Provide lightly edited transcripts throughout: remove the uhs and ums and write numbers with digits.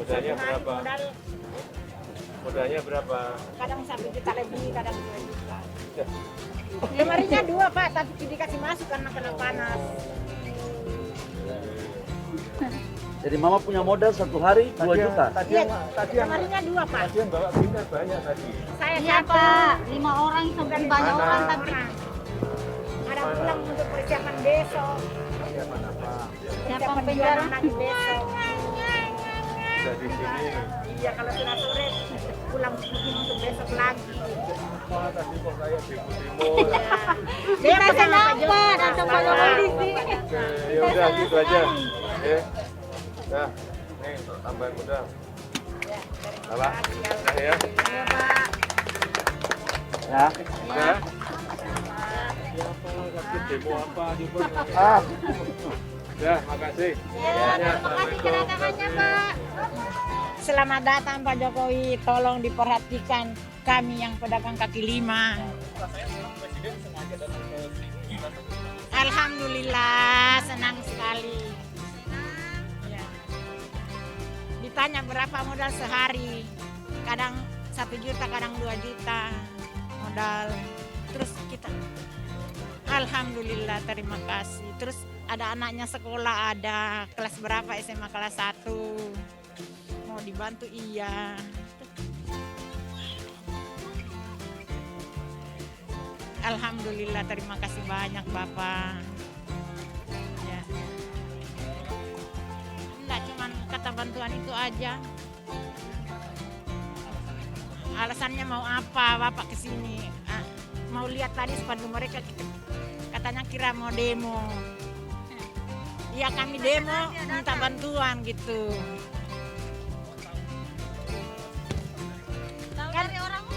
Modalnya Satu hari berapa? Modalnya berapa? kadang 1 juta lebih, kadang 2 juta. Lemarinya 2 Pak, tapi dikasih masuk karena kena panas. Jadi mama punya modal 1 hari 2 juta. Iya, lemarinya 2 Pak. Tadi yang bawa pindah banyak tadi. Saya Iya satu. Pak, 5 orang sampai banyak Mana? orang tapi Ada pulang untuk persiapan besok. Siapa apa? siapa Persiapan penjara? jualan lagi besok. Sudah di sini. Iya, kalau sudah sore pulang mungkin untuk besok lagi. Wah, tadi kok kayak demo-demo. Dia Kita kenapa datang Pak Jokowi di sini? Oke, ya udah gitu aja. Oke. Nah, nih tambahan modal. Salah. Nah, ya. Iya Pak. Ya. Ya. Siapa sakit demo apa coba? Ah, Ya, makasih. Terima kasih kedatangannya Pak. Selamat datang Pak Jokowi, tolong diperhatikan kami yang pedagang kaki lima. Alhamdulillah, senang sekali. Ya. Ditanya berapa modal sehari, kadang 1 juta, kadang 2 juta modal. Terus kita, alhamdulillah, terima kasih. Terus ada anaknya sekolah, ada kelas berapa, SMA kelas 1. Mau dibantu, iya. Alhamdulillah, terima kasih banyak Bapak. Ya. Enggak cuman kata bantuan itu aja. Alasannya mau apa Bapak kesini? Mau lihat tadi spanduk mereka, katanya kira mau demo. Iya, kami demo minta bantuan gitu. Kan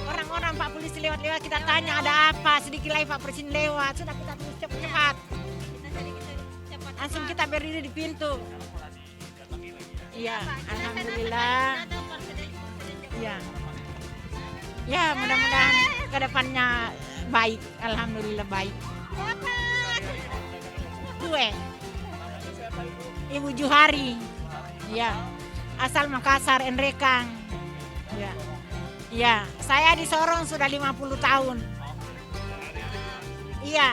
orang-orang Pak Polisi lewat-lewat, kita tanya ada apa, sedikit lagi Pak Presiden lewat, sudah kita tulis cepat-cepat. Langsung kita berdiri di pintu. Iya, alhamdulillah. Iya. Ya, mudah-mudahan ke depannya baik, alhamdulillah baik. Gue Ibu Juhari, ya, asal Makassar, Enrekang. Ya. Ya, saya di Sorong sudah 50 tahun. Iya,